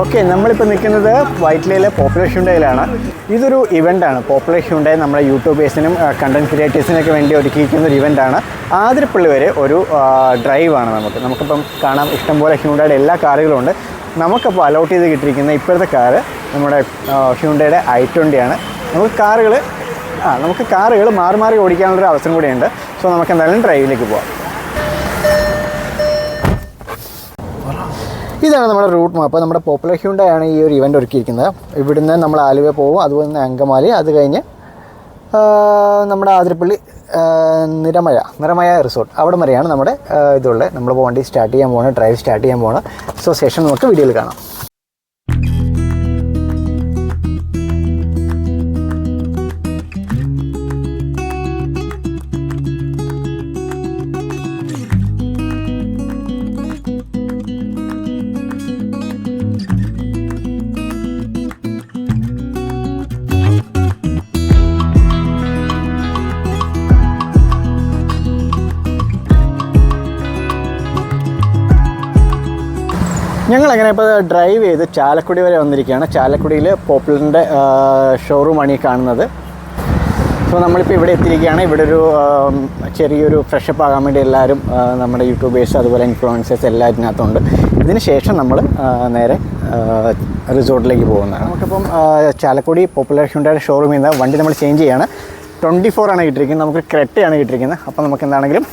Okay, നമ്മളിപ്പോൾ നിൽക്കുന്നത് വൈറ്റ്ലയിലെ popular ഹ്യുണ്ടായിലാണ്. ഇതൊരു ഇവൻ്റാണ്. പോപ്പുലർ ഹ്യുണ്ടായി നമ്മുടെ യൂട്യൂബേഴ്സിനും കണ്ടൻറ് ക്രിയേറ്റേഴ്സിനൊക്കെ വേണ്ടി ഒരുക്കിയിരിക്കുന്ന ഒരു ഇവൻ്റാണ്. ആതിരപ്പള്ളി വരെ ഒരു ഡ്രൈവാണ്. നമുക്കിപ്പം കാണാം ഇഷ്ടംപോലെ ഹ്യുണ്ടായുടെ എല്ലാ കാറുകളും ഉണ്ട്. നമുക്കപ്പോൾ അലോട്ട് ചെയ്ത് കിട്ടിയിരിക്കുന്ന ഇപ്പോഴത്തെ കാറ് നമ്മുടെ ഹ്യുണ്ടായുടെ i20 ആണ്. നമുക്ക് കാറുകൾ മാറി മാറി ഓടിക്കാനുള്ളൊരു അവസരം കൂടിയുണ്ട്. സോ നമുക്ക് എന്തായാലും ഡ്രൈവിലേക്ക് പോകാം. ഇതാണ് നമ്മുടെ റൂട്ട് മാപ്പ്. നമ്മുടെ പോപ്പുലർ ഹ്യുണ്ടായാണ് ഈ ഒരു ഇവൻ്റ് ഒരുക്കിയിരിക്കുന്നത്. ഇവിടുന്ന് നമ്മൾ ആലുവ പോകും, അതുപോലെ തന്നെ അങ്കമാലി, അത് കഴിഞ്ഞ് നമ്മുടെ ആതിരപ്പള്ളി നിറമഴ റിസോർട്ട് അവിടെ വരെയാണ് നമ്മുടെ ഇതുള്ളത്. നമ്മൾ വണ്ടി സ്റ്റാർട്ട് ചെയ്യാൻ പോകണം, ഡ്രൈവ് സ്റ്റാർട്ട് ചെയ്യാൻ പോകണം. സോ ശേഷം നമുക്ക് വീഡിയോയിൽ കാണാം. ഞങ്ങളങ്ങനെ ഇപ്പോൾ ഡ്രൈവ് ചെയ്ത് ചാലക്കുടി വരെ വന്നിരിക്കുകയാണ്. ചാലക്കുടിയിൽ പോപ്പുലറിൻ്റെ ഷോറൂമാണ് ഈ കാണുന്നത്. സോ നമ്മളിപ്പോൾ ഇവിടെ എത്തിയിരിക്കുകയാണ്. ഇവിടെ ഒരു ചെറിയൊരു ഫ്രഷപ്പ് ആകാൻ വേണ്ടി എല്ലാവരും നമ്മുടെ യൂട്യൂബേഴ്സ് അതുപോലെ ഇൻഫ്ലുവൻസേഴ്സ് എല്ലാം ഇതിനകത്തുണ്ട്. ഇതിന് ശേഷം നമ്മൾ നേരെ റിസോർട്ടിലേക്ക് പോകുന്നതാണ്. നമുക്കിപ്പം ചാലക്കുടി പോപ്പുലർ ഹ്യുണ്ടായുടെ ഷോറൂമിൽ നിന്ന് വണ്ടി നമ്മൾ ചേഞ്ച് ചെയ്യുകയാണ്. 24 ആണ് കിട്ടിയിരിക്കുന്നത്. നമുക്ക് ക്രെറ്റയാണ് കിട്ടിയിരിക്കുന്നത്. അപ്പോൾ നമുക്ക് എന്താണെങ്കിലും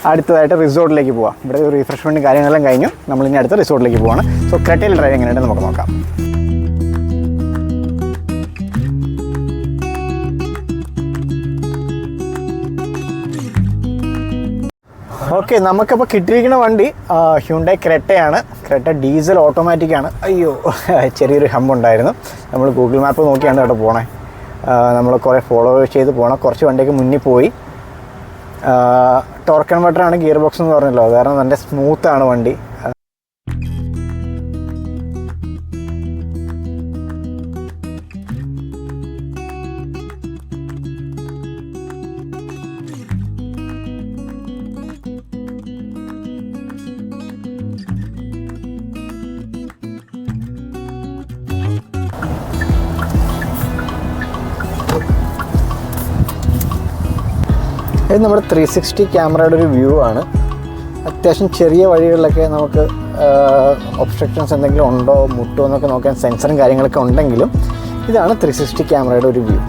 അടുത്തതായിട്ട് റിസോർട്ടിലേക്ക് പോകാം. ഇവിടെ ഒരു റിഫ്രഷ്മെൻറ്റും കാര്യങ്ങളെല്ലാം കഴിഞ്ഞു. നമ്മളിനി അടുത്ത റിസോർട്ടിലേക്ക് പോവാണ്. സോ ക്രെറ്റയിൽ ഡ്രൈവ് എങ്ങനെയുണ്ട് നമുക്ക് നോക്കാം. ഓക്കെ, നമുക്കപ്പോൾ കിട്ടിയിരിക്കുന്ന വണ്ടി ഹ്യുണ്ടായി ക്രെറ്റയാണ്. ക്രെറ്റ ഡീസൽ ഓട്ടോമാറ്റിക്കാണ്. അയ്യോ, ചെറിയൊരു ഹമ്പുണ്ടായിരുന്നു. നമ്മൾ ഗൂഗിൾ മാപ്പ് നോക്കിയാണ് അവിടെ പോണേ. നമ്മൾ കുറേ ഫോളോ ചെയ്ത് പോകണം. കുറച്ച് വണ്ടിയൊക്കെ മുന്നിൽ പോയി. ടോർക്ക് കൺവെർട്ടറാണ് ഗിയർ ബോക്സ് എന്ന് പറഞ്ഞല്ലോ, കാരണം നല്ല സ്മൂത്താണ് വണ്ടി. ഇത് നമ്മുടെ 360 ക്യാമറയുടെ ഒരു വ്യൂ ആണ്. അത്യാവശ്യം ചെറിയ വഴികളിലൊക്കെ നമുക്ക് ഒബ്സ്ട്രക്ഷൻസ് എന്തെങ്കിലും ഉണ്ടോ മുട്ടോ എന്നൊക്കെ നോക്കാൻ സെൻസറും കാര്യങ്ങളൊക്കെ ഉണ്ടെങ്കിലും ഇതാണ് 360 ക്യാമറയുടെ ഒരു വ്യൂ.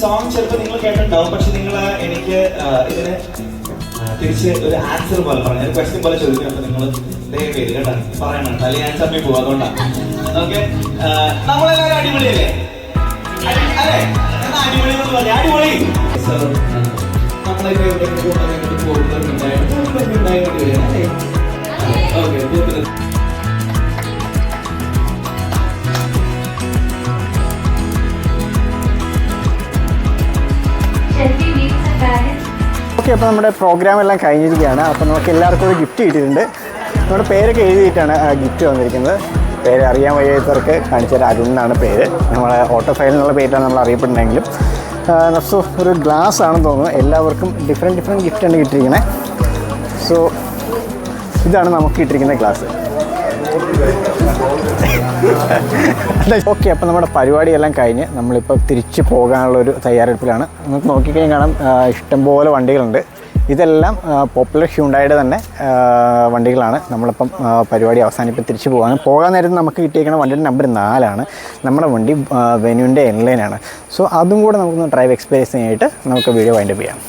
സോങ് ചിലപ്പോൾ നിങ്ങൾ കേട്ടിട്ടുണ്ടാവും, പക്ഷെ നിങ്ങൾ എനിക്ക് ഇതിന് തിരിച്ച് ഒരു ആൻസർ പോലെ പറഞ്ഞു, ഒരു ക്വസ്റ്റ്യൻ പോലെ ചോദിക്കണം. അപ്പൊ നിങ്ങൾ ദയവേത് കേട്ടോ പറയണം, അല്ലെങ്കിൽ ഞാൻ സമയം പോകും. അതുകൊണ്ടാണ് ഓക്കെ. നമ്മളെല്ലാവരും അടിപൊളിയല്ലേ? അല്ലേ? എന്നാ അടിപൊളി എന്ന് പറയാം. അടിപൊളി. നമ്മളൊക്കെ എവിടെയെങ്കിലും പോകുന്നുണ്ടായിട്ട് വരിക. ഓക്കെ. ഓക്കെ, അപ്പോൾ നമ്മുടെ പ്രോഗ്രാം എല്ലാം കഴിഞ്ഞിരിക്കുകയാണ്. അപ്പോൾ നമുക്ക് എല്ലാവർക്കും ഒരു ഗിഫ്റ്റ് കിട്ടിയിട്ടുണ്ട്. നമ്മുടെ പേരൊക്കെ എഴുതിയിട്ടാണ് ഗിഫ്റ്റ് വന്നിരിക്കുന്നത്. പേര് അറിയാൻ വയ്യാത്തവർക്ക് കാണിച്ചാൽ അരുൺ എന്നാണ് പേര്. നമ്മളെ ഓട്ടോ ഫയൽ എന്നുള്ള പേരിലാണ് നമ്മൾ അറിയപ്പെടുന്നതെങ്കിലും സോ ഒരു ഗ്ലാസ് ആണെന്ന് തോന്നുന്നു. എല്ലാവർക്കും ഡിഫറെൻറ്റ് ഗിഫ്റ്റാണ് കിട്ടിയിരിക്കുന്നത്. സോ ഇതാണ് നമുക്ക് കിട്ടിയിരിക്കുന്ന ഗ്ലാസ്. ഓക്കെ, അപ്പോൾ നമ്മുടെ പരിപാടിയെല്ലാം കഴിഞ്ഞ് നമ്മളിപ്പോൾ തിരിച്ച് പോകാനുള്ളൊരു തയ്യാറെടുപ്പിലാണ്. നമുക്ക് നോക്കിക്കഴിഞ്ഞാൽ കാണാം ഇഷ്ടംപോലെ വണ്ടികളുണ്ട്. ഇതെല്ലാം പോപ്പുലർ ഹ്യുണ്ടായുടെ തന്നെ വണ്ടികളാണ്. നമ്മളിപ്പം പരിപാടി അവസാനിപ്പം തിരിച്ചു പോകാൻ നേരത്ത് നമുക്ക് കിട്ടിയിരിക്കുന്ന വണ്ടിയുടെ നമ്പർ 4 നമ്മുടെ വണ്ടി വെനുവിൻ്റെ എൻലൈനാണ്. സോ അതും കൂടെ നമുക്കൊന്ന് ഡ്രൈവ് എക്സ്പീരിയൻസ് ചെയ്യാനായിട്ട് നമുക്ക് വീഡിയോ വൈൻഡപ്പ് ചെയ്യാം.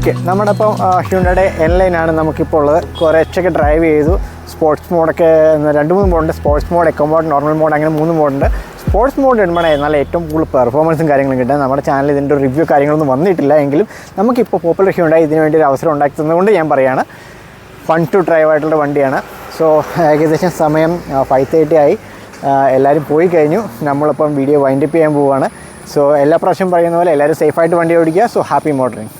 ഓക്കെ, നമ്മുടെ ഇപ്പം ഹ്യുണ്ടായുടെ എൻലൈനാണ് നമുക്കിപ്പോൾ ഉള്ളത്. കുറച്ചൊക്കെ ഡ്രൈവ് ചെയ്തു. സ്പോർട്സ് മോഡൊക്കെ 2-3 മോഡുണ്ട്. Sports mode, eco mode, normal mode, അങ്ങനെ 3 മോഡുണ്ട്. സ്പോർട്സ് മോഡ് ഇടുമ്പോഴേ നല്ല ഏറ്റവും കൂടുതൽ പെർഫോമൻസും കാര്യങ്ങളും കിട്ടുക. നമ്മുടെ ചാനലിൽ ഇതിൻ്റെ ഒരു റിവ്യൂ കാര്യങ്ങളൊന്നും വന്നിട്ടില്ല എങ്കിലും നമുക്കിപ്പോൾ പോപ്പുലർ ഹ്യുണ്ടായി ഇതിന് വേണ്ടി ഒരു അവസരം ഉണ്ടാക്കി തന്നതുകൊണ്ട് ഞാൻ പറയുകയാണ്, ഫൺ ടു ഡ്രൈവ് ആയിട്ടുള്ള വണ്ടിയാണ്. സോ ഏകദേശം സമയം 5:30 ആയി. എല്ലാവരും പോയി കഴിഞ്ഞു. നമ്മളിപ്പം വീഡിയോ വൈൻഡപ്പ് ചെയ്യാൻ പോവുകയാണ്. സോ എല്ലാ പ്രാവശ്യം പറയുന്ന പോലെ എല്ലാവരും സേഫായിട്ട് വണ്ടി ഓടിക്കുക. So happy motoring.